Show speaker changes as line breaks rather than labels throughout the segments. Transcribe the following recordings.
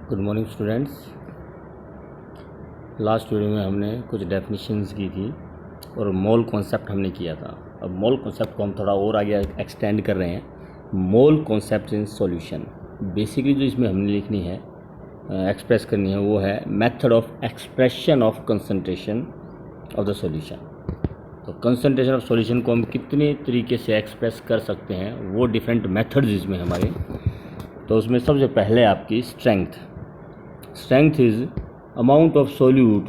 Good morning students. Last video में हमने कुछ डेफिनेशंस की थी और मोल कॉन्सेप्ट हमने किया था। अब मोल कॉन्सेप्ट को हम थोड़ा और आगे एक्सटेंड कर रहे हैं। Mole concept in solution, basically जो इसमें हमने लिखनी है, एक्सप्रेस करनी है, वो है method of expression of concentration of the solution. तो कंसंट्रेशन ऑफ सॉल्यूशन को हम कितने तरीके से एक्सप्रेस कर सकते हैं, वो डिफरेंट मेथड्स इसमें हमारे। तो उसमें सबसे पहले आपकी strength is amount of solute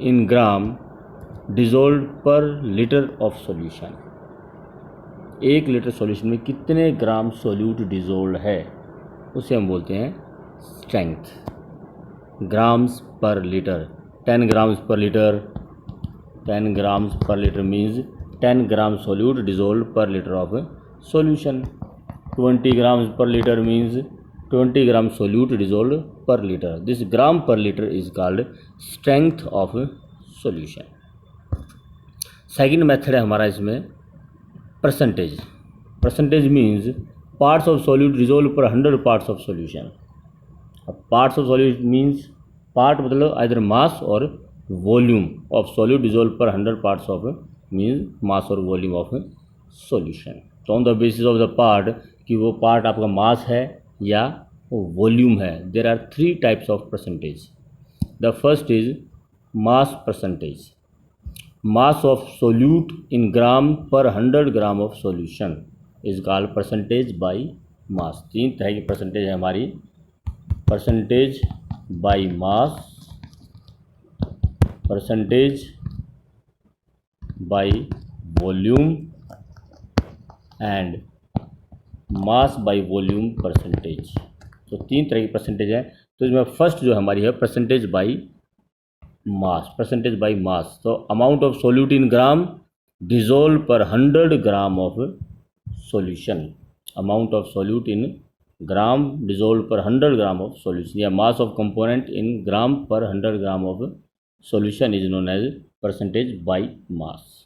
in gram dissolve per litre of solution. 1 litre solution में कितने ग्राम सोल्यूट डिजोल्व है, उसे हम बोलते हैं स्ट्रेंथ। ग्राम्स पर लीटर, 10 ग्राम्स पर लीटर, 10 ग्राम्स पर litre means 10 gram solute dissolve per litre of solution. 20 grams per liter means 20 gram solute dissolved per liter. This gram per liter is called strength of solution. Second method है हमारा इसमें percentage. Percentage means parts of solute dissolve per 100 parts of solution. अब parts of solute means part मतलब either मास और volume of solute dissolve per 100 parts of means mass और volume of solution. तो on the basis of the part कि वो part आपका mass है या वॉल्यूम है, there are 3 types of percentage. The first is mass percentage. Mass of solute in gram per 100 gram of solution is called percentage by mass. 3 तरह की percentage है हमारी, percentage by mass, percentage by volume and mass by volume percentage. तो 3 तरह की percentage है। तो इसमें फर्स्ट जो हमारी है percentage by mass. Percentage by mass, तो amount of solute in gram dissolve per 100 gram of solution. Amount of solute in gram dissolve per 100 gram of solution या मास of component in gram per 100 gram of solution is known as percentage by mass.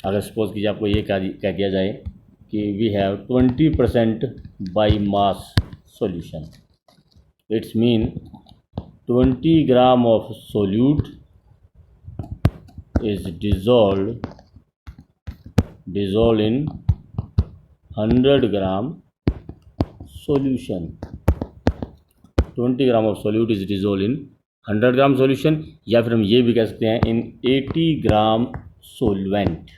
अगर suppose कीजिए आपको ये कह दिया जाए कि we have 20% by mass solution, it's mean 20 gram of solute is dissolve in 100 gram solution. 20 gram of solute is dissolve in 100 gram solution, या फिर हम ये भी कह सकते हैं in 80 gram solvent.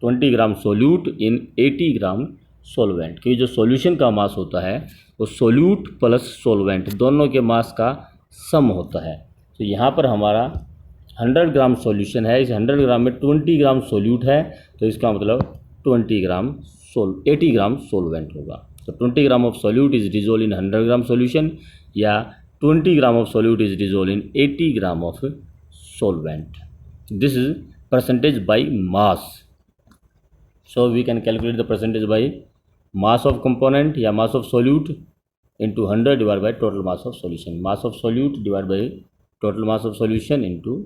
20 gram solute in 80 gram solvent, क्योंकि जो सॉल्यूशन का मास होता है वो सोल्यूट प्लस सोलवेंट दोनों के मास का सम होता है। तो यहाँ पर हमारा 100 ग्राम सॉल्यूशन है, इस 100 ग्राम में 20 ग्राम सोल्यूट है, तो इसका मतलब 80 ग्राम सोलवेंट होगा। तो 20 gram of solute is dissolve in 100 gram solution या 20 gram of solute is dissolve in 80 gram of solvent. This is percentage by mass. So we can calculate the percentage by mass of component या mass of solute into 100 divided by total mass of solution. Mass of solute divided by total mass of solution into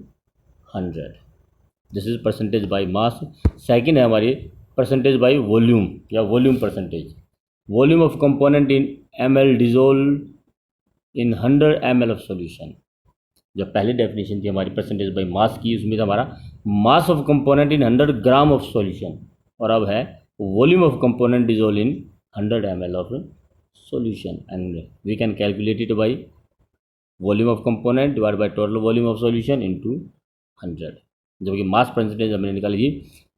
100. This is percentage by mass. Second है हमारी percentage by volume या volume percentage. Volume of component in ml dissolved in 100 ml of solution. जब पहली definition थी हमारी percentage by मास की, उसमें था हमारा mass of component in 100 gram of solution, और अब है volume of component dissolve in 100 ml of solution and we can calculate it by volume of component divide by total volume of solution into 100। जबकि mass percentage हमने निकाली थी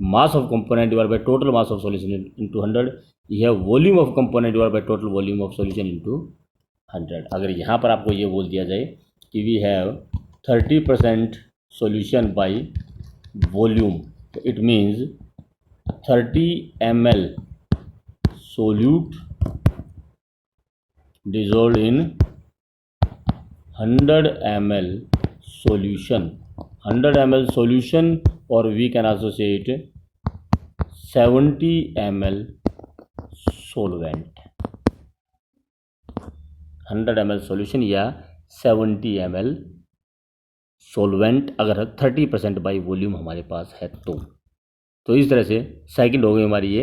mass of component divide by total mass of solution into 100, यह volume of component divide by total volume of solution into 100। अगर यहाँ पर आपको ये बोल दिया जाए कि we have 30% solution by volume, तो it means 30 ml solute dissolved in 100 ml solution. 100 ml solution, or we can also say it 70 ml solvent. 100 ml solution या 70 ml सोलवेंट अगर 30% बाई वॉल्यूम हमारे पास है तो इस तरह से सेकंड हो गई हमारी ये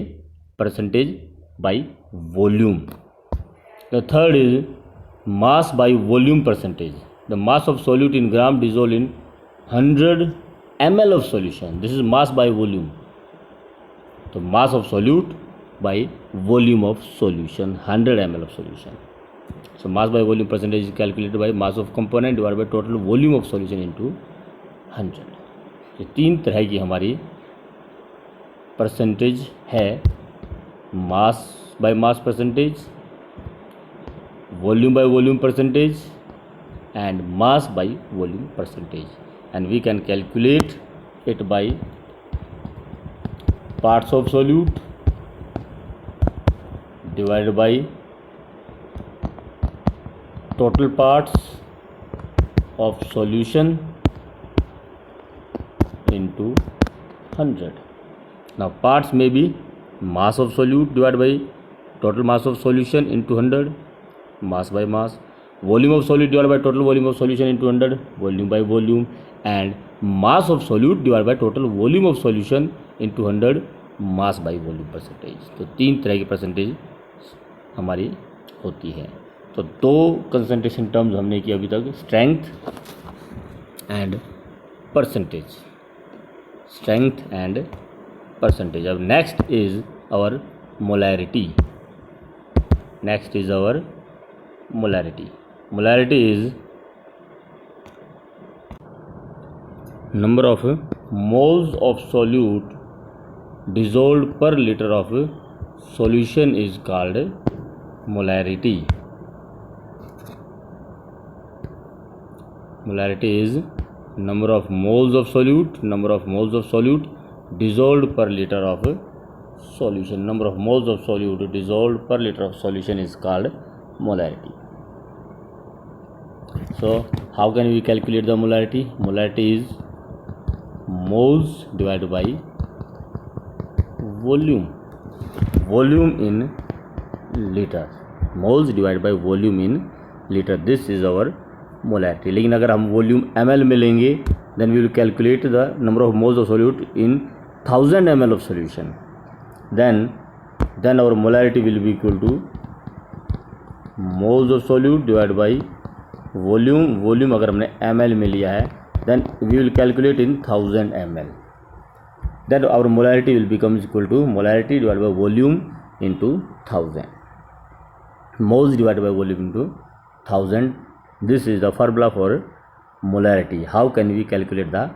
percentage by volume. The third is mass by volume percentage. The mass of solute in gram dissolved in 100 ml of solution. This is mass by volume. So mass of solute by volume of solution, 100 ml of solution. So mass by volume percentage is calculated by mass of component divided by total volume of solution into 100. ये तीन तरह की हमारी percentage है, mass by mass percentage, volume by volume percentage and mass by volume percentage, and we can calculate it by parts of solute divided by total parts of solution into 100. Now parts may be mass of solute divided by total mass of solution into 100, mass by mass, volume of solute divided by total volume of solution into 100, volume by volume, and mass of solute divided by total volume of solution into 100, mass by volume percentage. तो तीन तरह की percentage हमारी होती है. तो दो concentration terms हमने की अभी तक, strength and percentage, strength and percentage. अब next is our molarity. Next is our molarity. Molarity is number of moles of solute dissolved per liter of solution is called molarity. Molarity is number of moles of solute dissolved per liter of solution. Number of moles of solute dissolved per liter of solution is called molarity. So how can we calculate the molarity? Molarity is moles divided by volume, volume in liter, moles divided by volume in liter. This is our molarity. लेकिन अगर हम volume ml में लेंगे, then we will calculate the number of moles of solute in 1000 ml of solution. Then our molarity will be equal to moles of solute divided by volume अगर हमने ml में लिया है, then we will calculate in 1000 ml. Then our molarity will become equal to molarity divided by volume into 1000, moles divided by volume into 1000. This is the formula for molarity. How can we calculate the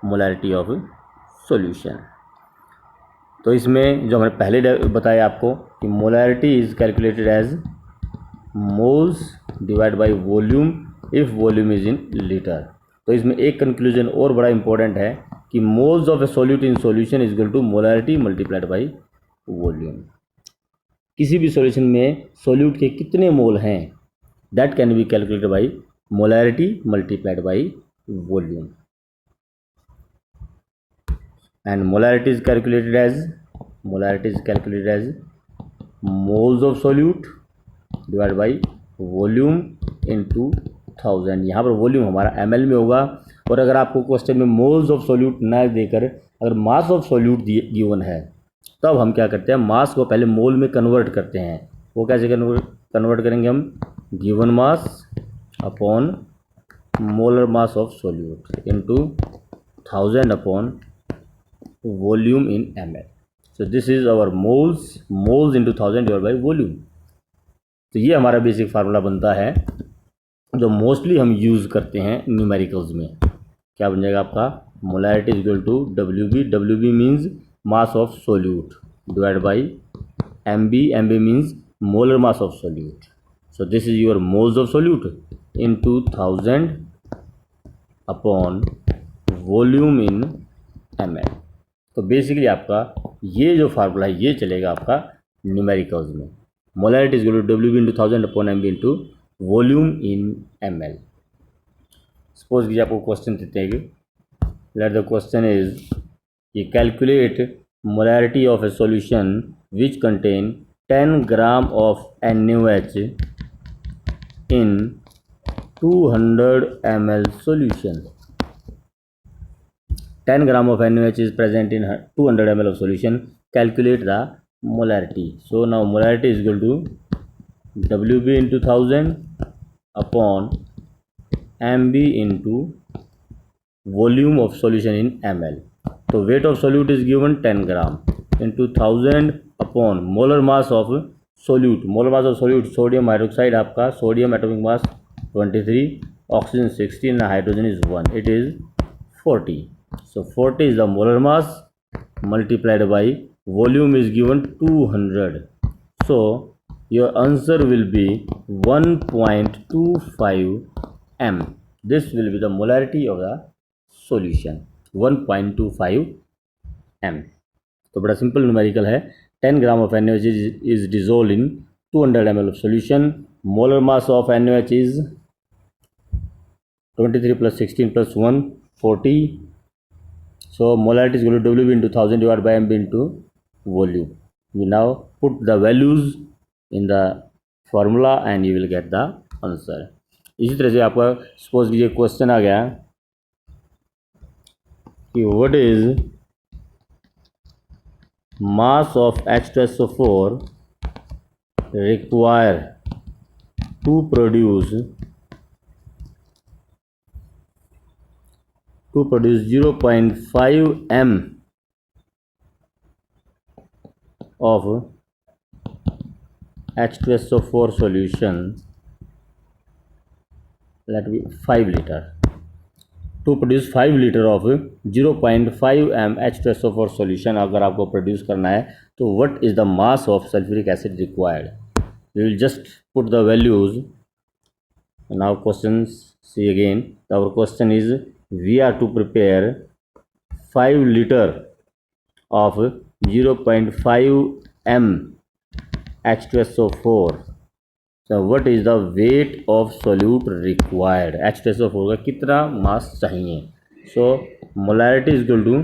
molarity of solution? तो इसमें जो हमने पहले बताया आपको कि molarity is calculated as moles divided by volume if volume is in liter. तो इसमें एक कंक्लूजन और बड़ा इंपॉर्टेंट है कि moles of a solute in solution is equal to molarity multiplied by volume. किसी भी सॉल्यूशन में सोल्यूट के कितने मोल हैं, that can be calculated by molarity multiplied by volume. And molarity is calculated as moles of solute divide by volume into 1000. यहाँ पर volume हमारा ml में होगा. और अगर आपको क्वेश्चन में मोल्स ऑफ सोल्यूट ना देकर अगर मास ऑफ सोल्यूट गिवन है, तब हम क्या करते हैं, मास को पहले मोल में कन्वर्ट करते हैं. वो कैसे कन्वर्ट करेंगे हम, given mass upon molar mass of solute into 1000 upon volume in ml. So this is our moles into 1000 divide by volume. तो ये हमारा बेसिक फार्मूला बनता है जो मोस्टली हम यूज़ करते हैं न्यूमेरिकल्स में. क्या बन जाएगा आपका, molarity is equal to WB. WB means mass of solute divide by MB. MB means molar mass of solute. So this is your moles of solute into 1000 upon volume in ml. तो basically आपका ये जो formula है ये चलेगा आपका numericals में. Molarity is equal to WB into 1000 upon MB into volume in ml. Suppose कीजिए आपको क्वेश्चन देते हैं कि लेट द क्वेश्चन इज कि calculate molarity of a solution which contain 10 gram of NaOH in 200 ml solution. 10 gram of NaOH is present in 200 ml of solution. Calculate the molarity. So now molarity is equal to WB into 1000 upon MB into volume of solution in ml. So weight of solute is given 10 gram into 1000 upon molar mass of solute. Molar mass of solute, sodium hydroxide आपका, sodium atomic mass 23, oxygen 16 and hydrogen is 1. It is 40. So 40 is the molar mass multiplied by volume is given 200. So your answer will be 1.25 m. This will be the molarity of the solution, 1.25 m. तो बड़ा simple numerical है. 10 gram of NaOH is dissolved in 200 ml of solution. Molar mass of NaOH is 23 plus 16 plus 1, 40. So molarity is equal to WB into 1000 divided by MB into volume. We now put the values in the formula and you will get the answer. इसी तरह से आपका suppose कीजिए question आ गया कि what is mass of H2SO4 required to produce 0.5 m of H2SO4 solution, let me 5 liter. To produce 5 liter of 0.5 m H2SO4 solution, अगर आपको produce करना है तो what is the mass of sulfuric acid required? We will just put the values. Now questions, see again. Our question is we are to prepare 5 liter of 0.5 m H2SO4. So what is the weight of solute required? H2SO4 का कितना मास चाहिए? So molarity is equal to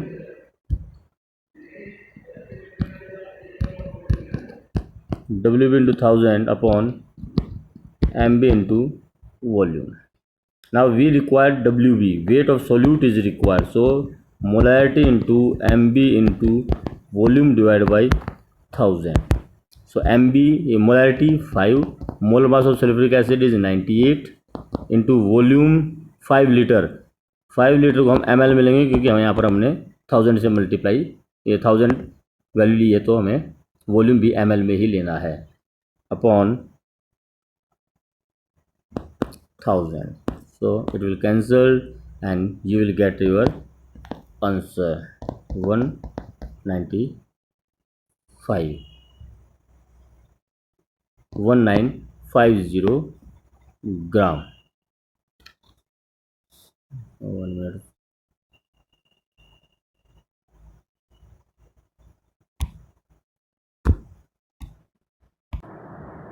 WB into 1000 upon MB into volume. Now we require WB, weight of solute is required. So molarity into MB into volume divided by 1000. So MB molarity 5, mole mass of sulphuric acid is 98 into volume 5 litre. 5 litre को हम ml में लेंगे क्योंकि हम यहाँ पर हमने 1000 से मल्टीप्लाई, ये 1000 वैल्यू ली है तो हमें वॉल्यूम भी ml में ही लेना है upon 1000. So it will cancel and you will get your answer 1950 gram. 1 minute.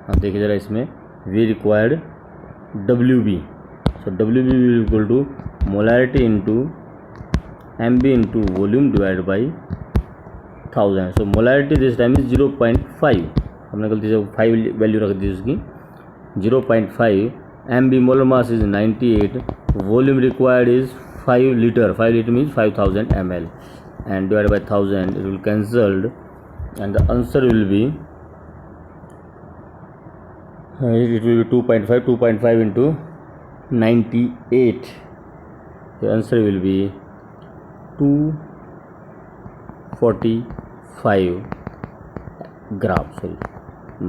हाँ देखिए ज़रा इसमें we required WB. So WB will equal to molarity into MB into volume divided by 1000. So molarity this time is 0.5. हमने गलती से 5 value रख दी उसकी. 0.5. MB molar mass is 98. Volume required is 5 liter. 5 liter means 5000 ml and divided by 1000 it will cancelled and the answer will be 2.5. 2.5 into 98. The answer will be 245 gram. Sorry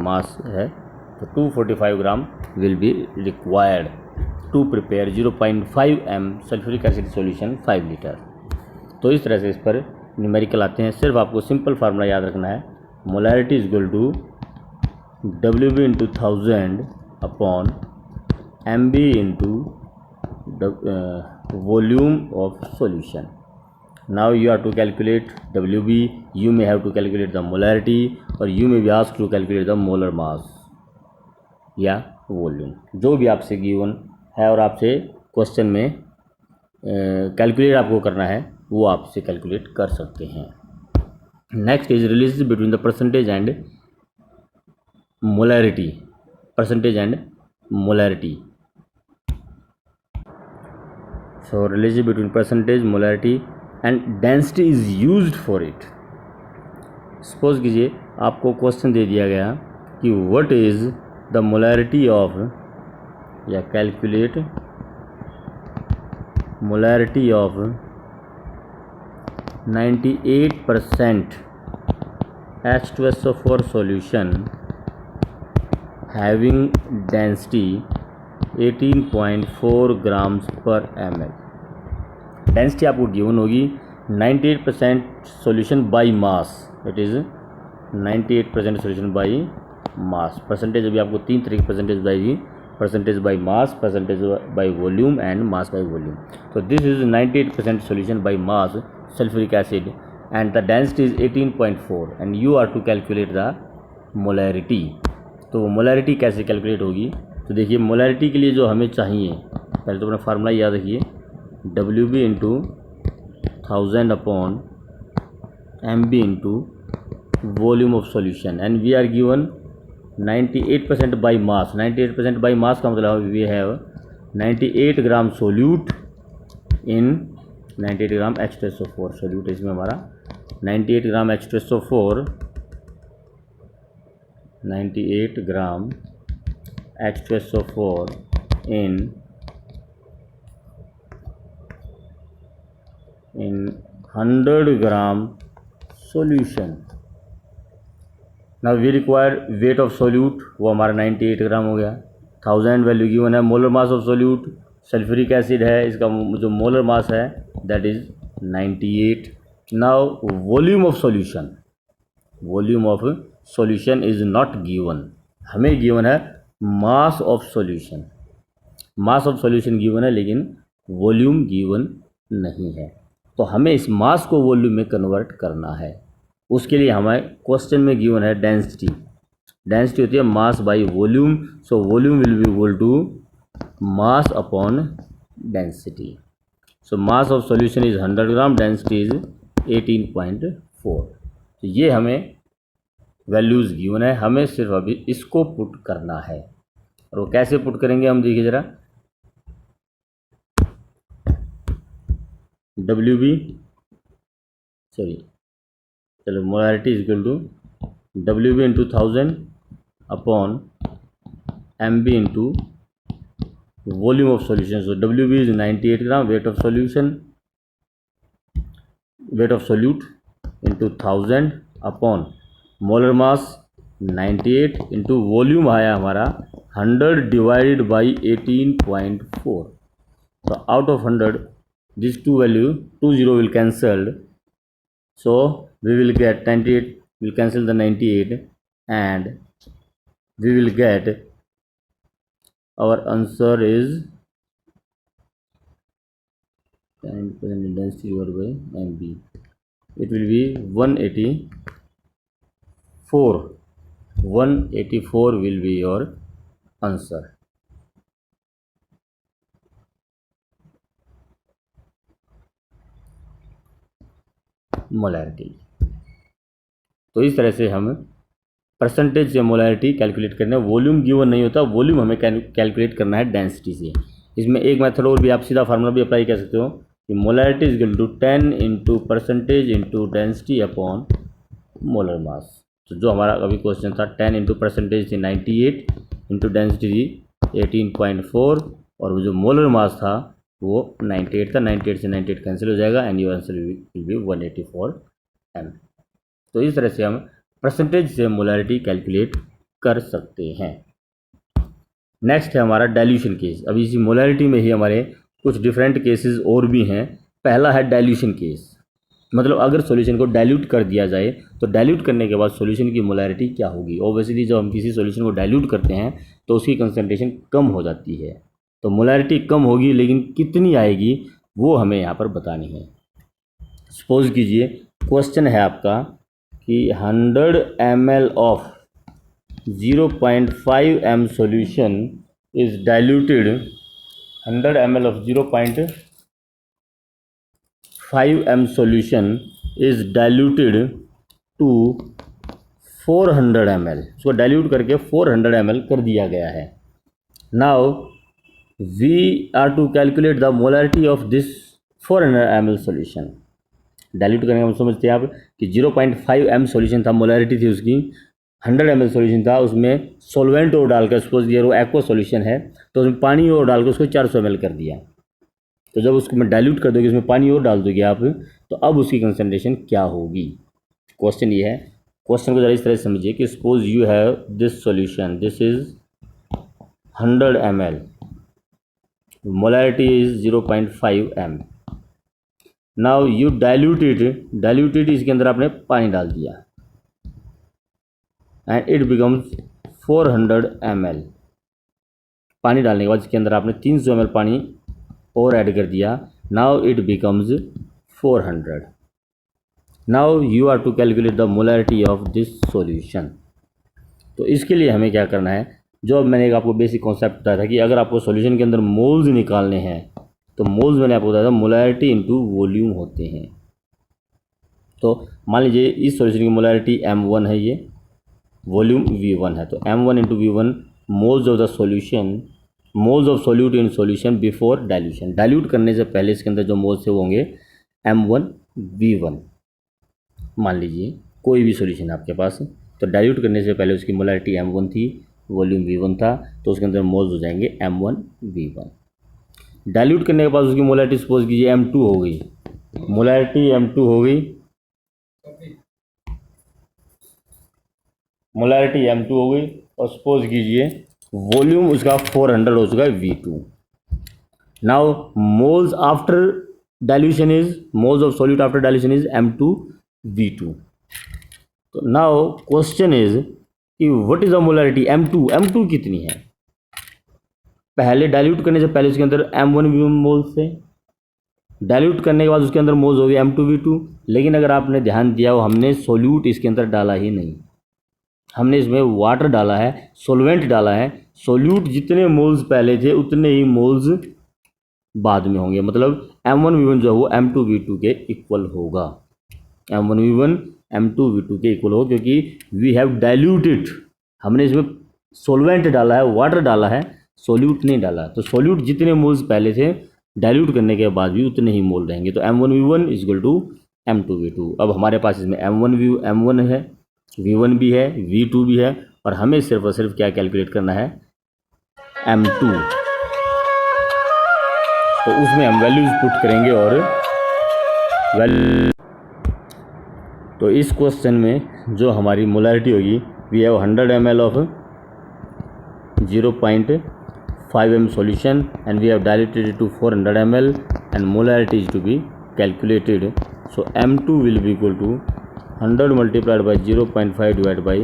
mass है तो 245 ग्राम will be required to prepare 0.5 m sulphuric acid solution 5 litre. तो इस तरह से इस पर numerical आते हैं. सिर्फ आपको सिंपल फार्मूला याद रखना है. Molarity is equal to WB into 1000 upon MB into volume of solution. Now you have to calculate WB, you may have to calculate the molarity or you may be asked to calculate the molar mass या volume, जो भी आपसे given है और आपसे question में calculate आपको करना है वो आपसे कैलकुलेट कर सकते हैं. Next is relation between the percentage and molarity. Percentage and molarity. So relation between percentage, molarity and density is used for it. Suppose कीजिए आपको क्वेश्चन दे दिया गया कि what is the molarity of या calculate molarity of 98% H2SO4 solution having density 18.4 grams per ml। Density आपको given होगी 98% solution by mass, it is 98% solution by mass. Percentage अभी आपको तीन तरह की percentage by mass, percentage by volume and mass by volume. तो this is 98% solution by mass sulphuric acid and the density is 18.4 and you are to calculate the molarity. तो molarity कैसे calculate होगी? तो देखिए मोलैरिटी के लिए जो हमें चाहिए, पहले तो अपना फार्मूला याद रखिए, WB into 1000 upon MB into volume of solution and we are given 98% by mass. 98% by mass का मतलब we have 98 gram solute in 98 gram H2SO4 solute इसमें हमारा 98 gram H2SO4 98 gram H2SO4 in 100 gram solution। Now we require weight of solute, वो हमारा 98 gram हो गया। 1000 value given है। Molar mass of solute sulphuric acid है, इसका जो मोलर मास है that is 98। Now volume of solution, volume of solution is not given, हमें गिवन है मास of solution. Mass of solution given है लेकिन वॉल्यूम गिवन नहीं है। तो हमें इस मास को वॉल्यूम में कन्वर्ट करना है। उसके लिए हमें क्वेश्चन में गिवन है डेंसिटी। डेंसिटी होती है mass by volume, so volume will be equal to mass upon density. So mass of solution is 100 gram, density is 18.4। तो ये हमें वैल्यूज़ गिवन है, हमें सिर्फ अभी इसको पुट करना है। और वो कैसे पुट करेंगे हम देखिए ज़रा। Molarity is equal to WB into 1000 upon MB into volume of solution. So WB is 98 gram, weight of solute into 1000 upon molar mass 98 into volume आया हमारा 100 डिवाइडेड बाई 18.4। तो out of 100 this two value 20 will cancelled, so we will get 98, will cancel the 98 and we will get our answer is 10% density divided by MB, it will be 184 will be your answer। Molarity. तो इस तरह से हम percentage से molarity calculate करना है। Volume given नहीं होता, वॉल्यूम हमें कैलकुलेट करना है डेंसिटी से। इसमें एक मेथड और भी, आप सीधा फार्मूला भी अप्लाई कर सकते हो कि molarity is equal to 10 into percentage into density upon molar mass. तो जो हमारा अभी क्वेश्चन था 10 इंटू परसेंटेज थी 98 इंटू डेंसिटी थी 18.4 और वो जो मोलर मास था वो 98 था। 98 से 98 कैंसिल हो जाएगा and your answer will be 184 m। तो इस तरह से हम परसेंटेज से मोलैरिटी कैलकुलेट कर सकते हैं। नेक्स्ट है हमारा डाइल्यूशन केस। अभी इसी मोलैरिटी में ही हमारे कुछ डिफरेंट केसेस और भी हैं। पहला है डाइल्यूशन केस, मतलब अगर सॉल्यूशन को डाइल्यूट कर दिया जाए तो डाइल्यूट करने के बाद सॉल्यूशन की मोलैरिटी क्या होगी। ऑब्वियसली जब हम किसी सॉल्यूशन को डाइल्यूट करते हैं तो उसकी कंसंट्रेशन कम हो जाती है, तो मोलैरिटी कम होगी, लेकिन कितनी आएगी वो हमें यहाँ पर बतानी है। सपोज कीजिए क्वेश्चन है आपका कि 100 ml of 0.5 m solution is diluted, 100 ml of 0.5 m solution is diluted to 400 ml। उसको डाइल्यूट करके 400 ml कर दिया गया है। Now we are to calculate the molarity of this 400 ml solution. Dilute करने का हम समझते हैं आप कि 0.5 m सॉल्यूशन था, मोलैरिटी थी उसकी 100 ml सॉल्यूशन था, उसमें सॉल्वेंट और डालकर, सपोज ये वो एक्वा सॉल्यूशन है तो उसमें पानी और डालकर उसको 400 ml कर दिया। तो जब उसको मैं डाइल्यूट कर दोगे, उसमें पानी और डाल दोगे आप, तो अब उसकी कंसनट्रेशन क्या होगी। क्वेश्चन ये है। क्वेश्चन को ज़रा इस तरह से समझिए कि suppose you have this solution, this is 100 ml, molarity is 0.5 m। Now you diluted, इसके अंदर आपने पानी डाल दिया एंड इट बिकम्स 400 ml। पानी डालने के बाद इसके अंदर आपने 300 ml पानी और ऐड कर दिया। Now it becomes 400। Now you are to calculate the molarity of this solution. तो इसके लिए हमें क्या करना है, जो अब मैंने आपको बेसिक कॉन्सेप्ट बताया था कि अगर आपको सॉल्यूशन के अंदर मोल्स निकालने हैं तो मोल्स मैंने आपको बताया था मोलैरिटी इनटू वॉल्यूम होते हैं। तो मान लीजिए इस सॉल्यूशन की मोलैरिटी m1 है, ये वॉल्यूम v1 है, तो m1 into v1 moles of the solution, moles of solute in solution before dilution. Dilute करने से पहले इसके अंदर जो मोल्स थे वो होंगे m1 v1। मान लीजिए कोई भी सॉल्यूशन है आपके पास, तो डाइल्यूट करने से पहले उसकी मोलैरिटी m1 थी, वॉल्यूम v1 था, तो उसके अंदर मोल्स हो जाएंगे m1 v1। डाइल्यूट करने के बाद उसकी मोलैरिटी सपोज कीजिए m2 हो गई, मोलैरिटी m2 हो गई, मोलैरिटी m2 हो गई, और सपोज कीजिए वॉल्यूम उसका 400 हो चुका है v2। Now moles after dilution is, moles of solute after dilution is m2 v2। तो नाउ क्वेश्चन इज कि what is the molarity m2 कितनी है। पहले डाइल्यूट करने से पहले उसके अंदर m1 v1 मोल्स थे, डाइल्यूट करने के बाद उसके अंदर मोल्स हो गए m2 v2। लेकिन अगर आपने ध्यान दिया हो, हमने सोल्यूट इसके अंदर डाला ही नहीं, हमने इसमें वाटर डाला है, सॉल्वेंट डाला है। सोल्यूट जितने मोल्स पहले थे उतने ही मोल्स बाद में होंगे, मतलब m1 v1 जो है वो m2 v2 के इक्वल होगा, m1 v1 m2 v2 के इक्वल होगा, क्योंकि वी हैव डाइल्यूटेड, हमने इसमें सॉल्वेंट डाला है, वाटर डाला है, सोल्यूट नहीं डाला। तो सोल्यूट जितने मोल्स पहले थे डाइल्यूट करने के बाद भी उतने ही मोल रहेंगे। तो m1 v1 is equal to m2 v2। अब हमारे पास इसमें m1 है, v1 भी है, v2 भी है, और हमें सिर्फ और सिर्फ क्या कैलकुलेट करना है, m2। तो उसमें हम वैल्यूज पुट करेंगे और तो इस क्वेश्चन में जो हमारी मोलैरिटी होगी, we have 100 ml of 0.5 m solution and we have diluted it to 400 ml and molarity is to be calculated. So m2 will be equal to 100 multiplied by 0.5 divided by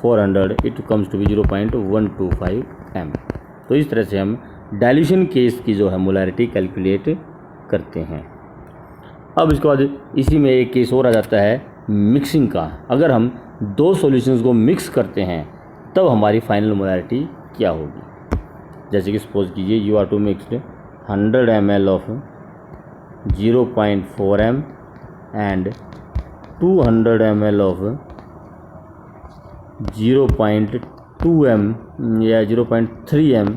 400, it comes to be 0.125 m। तो इस तरह से हम dilution case की जो है molarity calculate करते हैं। अब इसके बाद इसी में एक केस और आ जाता है मिक्सिंग का। अगर हम दो सॉल्यूशंस को मिक्स करते हैं तब हमारी फाइनल मोलैरिटी क्या होगी। जैसे कि सपोज कीजिए you are to mixed 100 ml of 0.4 m and 200 ml of 0.2 m या 0.3 m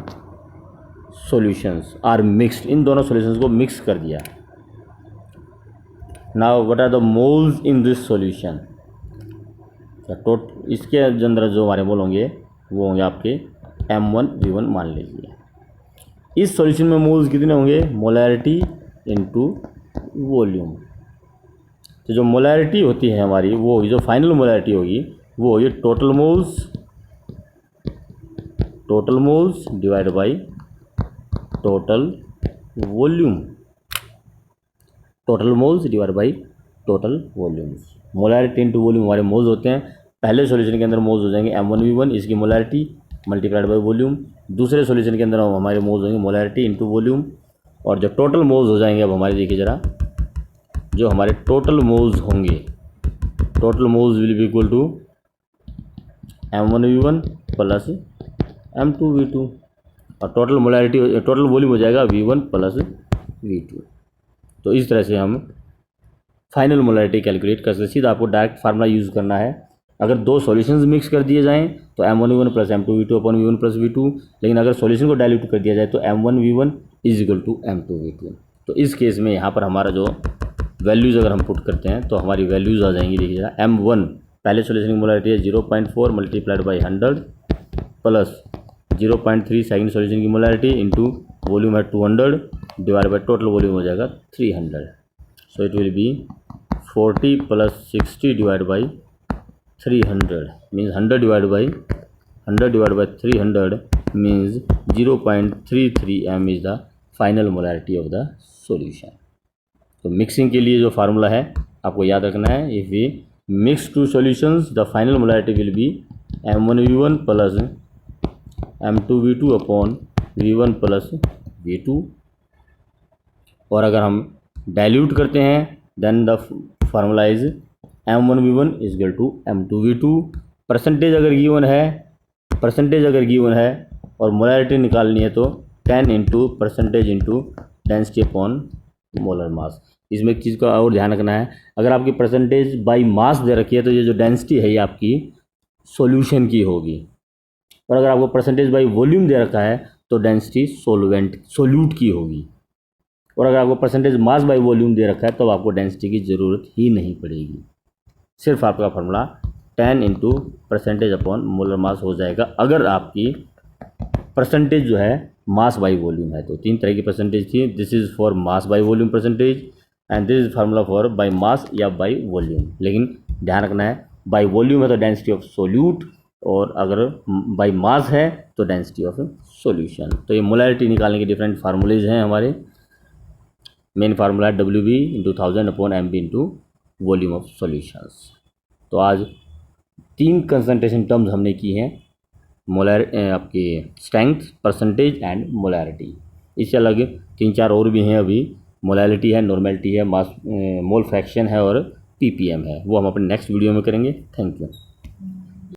सॉल्यूशंस आर मिक्सड। इन दोनों सॉल्यूशंस को मिक्स कर दिया। Now what are the moles in this solution. इसके अंदर जो हमारे मोल होंगे वो होंगे आपके m1 v1 मान लीजिए। इस सॉल्यूशन में मोल्स कितने होंगे, मोलैरिटी इनटू वॉल्यूम। तो जो मोलैरिटी होती है हमारी वो होगी, जो फाइनल मोलैरिटी होगी वो होगी total moles divide by total volume. Total moles divide by total volumes. Molarity into volume हमारे मोल्स होते हैं। पहले सॉल्यूशन के अंदर मोल्स हो जाएंगे m1 v1, इसकी मोलैरिटी मल्टीप्लाइड बाई वॉल्यूम। दूसरे सॉल्यूशन के अंदर हमारे मोल्स होंगे मोलैरिटी इनटू वॉल्यूम। और जो टोटल मोल्स हो जाएंगे, अब हमारे देखिए ज़रा, जो हमारे टोटल मोल्स होंगे, total moles will be equal to m1 v1 plus m2 v2, और टोटल मोलैरिटी, टोटल वॉल्यूम हो जाएगा v1 प्लस v2। तो इस तरह से हम फाइनल मोलैरिटी कैलकुलेट कर सकते। सीधा आपको डायरेक्ट फार्मूला यूज़ करना है। अगर दो सॉल्यूशंस मिक्स कर दिए जाएं तो m1 v1 plus m2 v2 अपन v1 प्लस v2। लेकिन अगर सॉल्यूशन को डाइल्यूट कर दिया जाए तो m1 v1 is equal to m2 v2। तो इस केस में यहाँ पर हमारा जो वैल्यूज़ अगर हम पुट करते हैं तो हमारी वैल्यूज़ आ जाएंगी, देखिए m1 पहले सॉल्यूशन की मोलैरिटी है 0.4 multiplied by 100 plus 0.3 second solution की मोलैरिटी इंटू वॉल्यूम है 200 डिवाइड बाई टोटल वॉल्यूम हो जाएगा 300. So it will be 40 plus 60 divide by 300 means 100 divide by 300 means 0.33 m is the final molarity of the solution. तो mixing के लिए जो formula है आपको याद रखना है. If we mix two solutions the final molarity will B M1V1 plus M2V2 upon V1 plus V2. और अगर हम डाइल्यूट करते हैं then the formula is M1V1 is equal to M2V2. Percentage अगर गिवन है और मोलैरिटी निकालनी है तो 10 into percentage into density upon molar mass. इसमें एक चीज़ का और ध्यान रखना है, अगर आपकी परसेंटेज बाई मास दे रखी है तो ये जो डेंसिटी है ये आपकी सॉल्यूशन की होगी, और अगर आपको परसेंटेज बाई वॉल्यूम दे रखा है तो डेंसिटी सोल्यूट की होगी, और अगर आपको परसेंटेज मास बाई वॉल्यूम दे रखा है तो आपको डेंसिटी की ज़रूरत ही नहीं पड़ेगी. सिर्फ आपका formula 10 into percentage upon molar मास हो जाएगा अगर आपकी परसेंटेज जो है मास बाई वॉल्यूम है. तो 3 तरह की परसेंटेज थी. This is for mass by volume percentage and this is formula for by mass या बाई वॉल्यूम. लेकिन ध्यान रखना है बाई वॉल्यूम है तो डेंसिटी ऑफ सोल्यूट, और अगर बाई मास है तो डेंसिटी ऑफ सॉल्यूशन. तो ये मोलैरिटी निकालने के डिफरेंट फार्मूलेज हैं हमारे. मेन फार्मूला है WB into 1000 upon MB into volume of solutions. तो आज 3 कंसंट्रेशन टर्म्स हमने की हैं, आपकी स्ट्रेंथ, परसेंटेज एंड मोलैरिटी. इससे अलग 3-4 और भी हैं अभी. मोलैरिटी है, नॉर्मेलिटी है, मास मोल फ्रैक्शन है और ppm है. वो हम अपने नेक्स्ट वीडियो में करेंगे. Thank you.